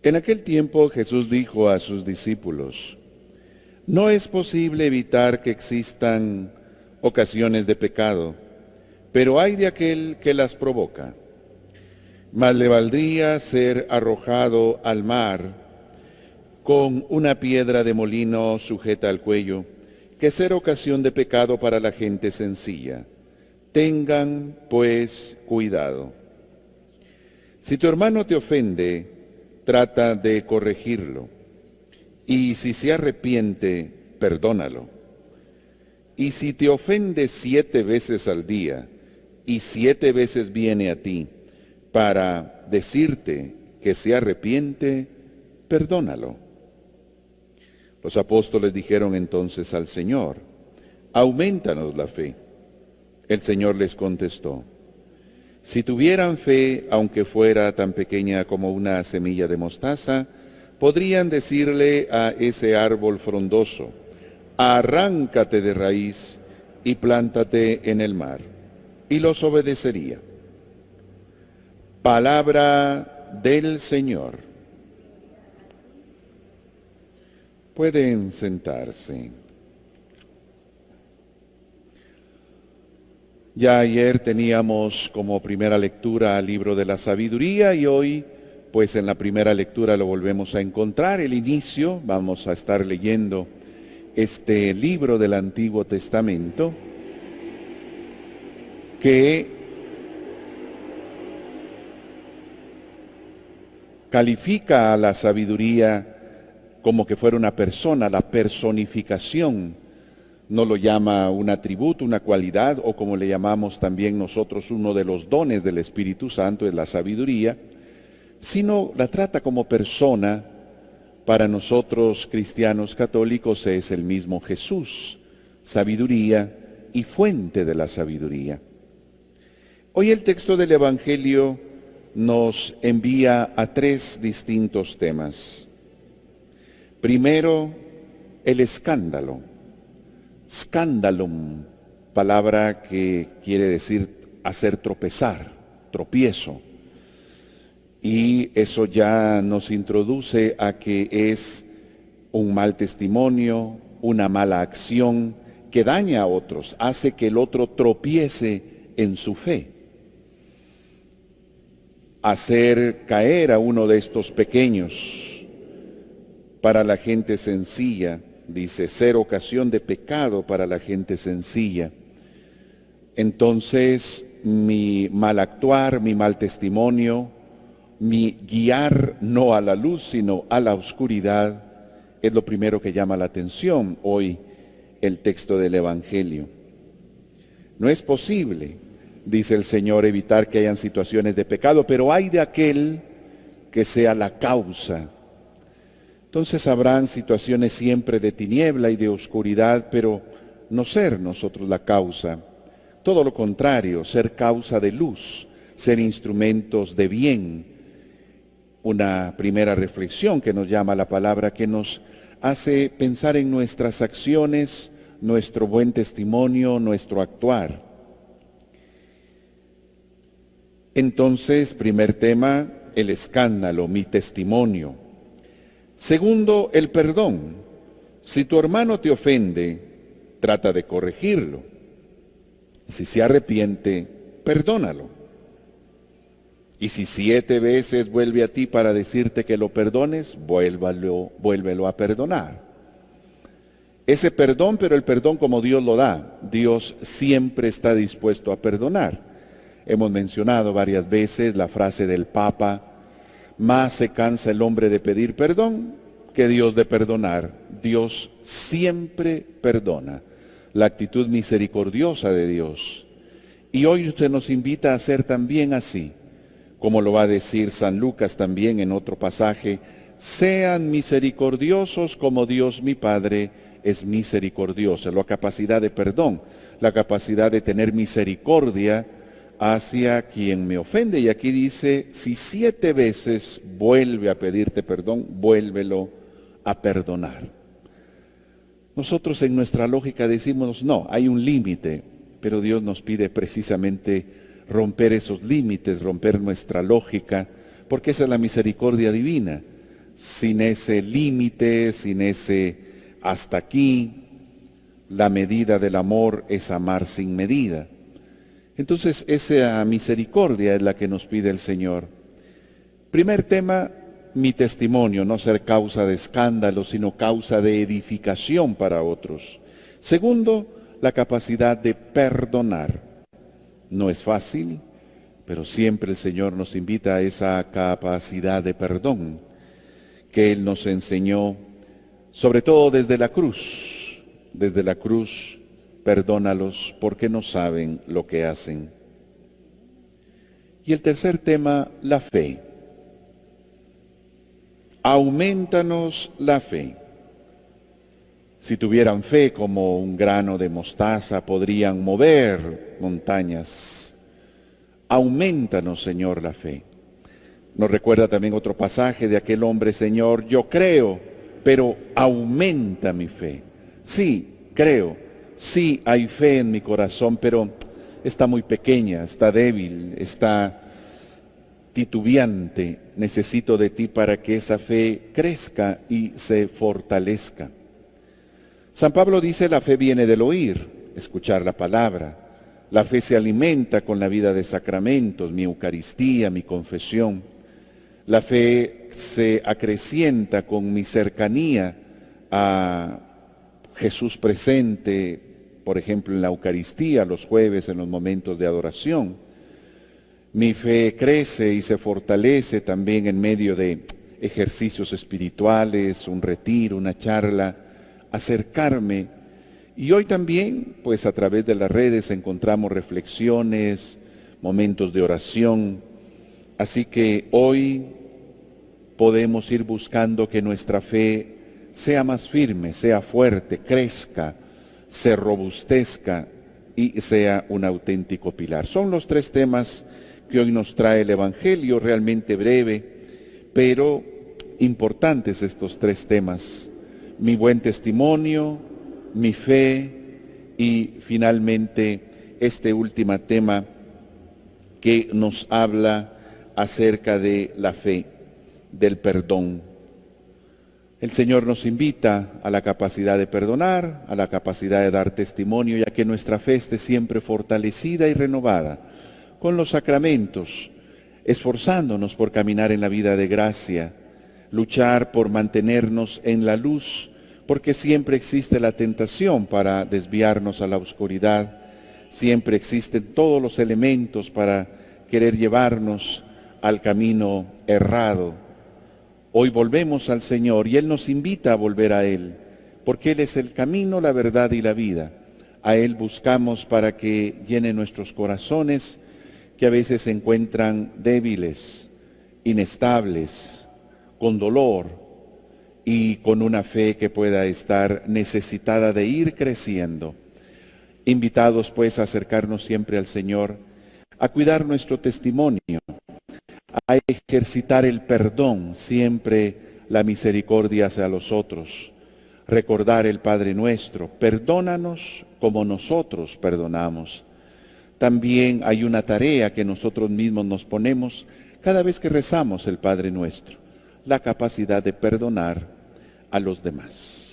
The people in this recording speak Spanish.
En aquel tiempo Jesús dijo a sus discípulos: no es posible evitar que existan ocasiones de pecado, pero hay de aquel que las provoca. Más le valdría ser arrojado al mar con una piedra de molino sujeta al cuello, que ser ocasión de pecado para la gente sencilla. Tengan, pues, cuidado. Si tu hermano te ofende, trata de corregirlo, y si se arrepiente, perdónalo. Y si te ofende 7 veces al día, y 7 veces viene a ti para decirte que se arrepiente, perdónalo. Los apóstoles dijeron entonces al Señor: aumentanos la fe. El Señor les contestó: si tuvieran fe, aunque fuera tan pequeña como una semilla de mostaza, podrían decirle a ese árbol frondoso: arráncate de raíz y plántate en el mar, y los obedecería. Palabra del Señor. Pueden sentarse. Ya ayer teníamos como primera lectura el libro de la sabiduría y hoy, pues en la primera lectura lo volvemos a encontrar, el inicio. Vamos a estar leyendo este libro del Antiguo Testamento que califica a la sabiduría como que fuera una persona, la personificación. No lo llama un atributo, una cualidad, o como le llamamos también nosotros, uno de los dones del Espíritu Santo es la sabiduría, sino la trata como persona. Para nosotros cristianos católicos es el mismo Jesús, sabiduría y fuente de la sabiduría. Hoy el texto del Evangelio nos envía a 3 distintos temas. Primero, el escándalo. Scandalum, palabra que quiere decir hacer tropezar, tropiezo. Y eso ya nos introduce a que es un mal testimonio, una mala acción que daña a otros, hace que el otro tropiece en su fe. Hacer caer a uno de estos pequeños para la gente sencilla, dice, ser ocasión de pecado para la gente sencilla. Entonces, mi mal actuar, mi mal testimonio, mi guiar no a la luz, sino a la oscuridad, es lo primero que llama la atención hoy el texto del Evangelio. No es posible, dice el Señor, evitar que hayan situaciones de pecado, pero hay de aquel que sea la causa. Entonces habrán situaciones siempre de tiniebla y de oscuridad, pero no ser nosotros la causa. Todo lo contrario, ser causa de luz, ser instrumentos de bien. Una primera reflexión que nos llama la palabra, que nos hace pensar en nuestras acciones, nuestro buen testimonio, nuestro actuar. Entonces, primer tema, el escándalo, mi testimonio. Segundo, el perdón. Si tu hermano te ofende, trata de corregirlo. Si se arrepiente, perdónalo. Y si 7 veces vuelve a ti para decirte que lo perdones, vuélvelo a perdonar. Ese perdón, pero el perdón como Dios lo da. Dios siempre está dispuesto a perdonar. Hemos mencionado varias veces la frase del Papa: más se cansa el hombre de pedir perdón que Dios de perdonar. Dios siempre perdona. La actitud misericordiosa de Dios. Y hoy usted nos invita a ser también así, como lo va a decir San Lucas también en otro pasaje: sean misericordiosos como Dios mi Padre es misericordioso. La capacidad de perdón, la capacidad de tener misericordia hacia quien me ofende. Y aquí dice, si 7 veces vuelve a pedirte perdón, vuélvelo a perdonar. Nosotros en nuestra lógica decimos, no, hay un límite, pero Dios nos pide precisamente romper esos límites, romper nuestra lógica, porque esa es la misericordia divina. sin ese límite, sin ese hasta aquí. La medida del amor es amar sin medida. Entonces esa misericordia es la que nos pide el Señor. Primer tema, mi testimonio, no ser causa de escándalo, sino causa de edificación para otros. Segundo, la capacidad de perdonar. No es fácil, pero siempre el Señor nos invita a esa capacidad de perdón que Él nos enseñó, sobre todo desde la cruz. Desde la cruz, perdónalos porque no saben lo que hacen. Y el tercer tema, la fe. Aumentanos la fe. Si tuvieran fe como un grano de mostaza, podrían mover montañas. Aumentanos, Señor, la fe. Nos recuerda también otro pasaje de aquel hombre: Señor, yo creo, pero aumenta mi fe. Sí, creo, sí hay fe en mi corazón, pero está muy pequeña, está débil, está titubeante. Necesito de ti para que esa fe crezca y se fortalezca. San Pablo dice: la fe viene del oír, escuchar la palabra. La fe se alimenta con la vida de sacramentos, mi Eucaristía, mi confesión. La fe se acrecienta con mi cercanía a Jesús presente, por ejemplo, en la Eucaristía, los jueves, en los momentos de adoración. Mi fe crece y se fortalece también en medio de ejercicios espirituales, un retiro, una charla, acercarme. Y hoy también, pues a través de las redes encontramos reflexiones, momentos de oración. Así que hoy podemos ir buscando que nuestra fe sea más firme, sea fuerte, crezca, se robustezca y sea un auténtico pilar. Son los tres temas que hoy nos trae el Evangelio, realmente breve, pero importantes estos tres temas: mi buen testimonio, mi fe y finalmente este último tema que nos habla acerca de la fe, del perdón. El Señor nos invita a la capacidad de perdonar, a la capacidad de dar testimonio, y a que nuestra fe esté siempre fortalecida y renovada con los sacramentos, esforzándonos por caminar en la vida de gracia, luchar por mantenernos en la luz, porque siempre existe la tentación para desviarnos a la oscuridad, siempre existen todos los elementos para querer llevarnos al camino errado. Hoy volvemos al Señor y Él nos invita a volver a Él, porque Él es el camino, la verdad y la vida. A Él buscamos para que llene nuestros corazones, que a veces se encuentran débiles, inestables, con dolor y con una fe que pueda estar necesitada de ir creciendo. Invitados pues a acercarnos siempre al Señor, a cuidar nuestro testimonio, a ejercitar el perdón, siempre la misericordia hacia los otros, recordar el Padre Nuestro: perdónanos como nosotros perdonamos. También hay una tarea que nosotros mismos nos ponemos cada vez que rezamos el Padre Nuestro: la capacidad de perdonar a los demás.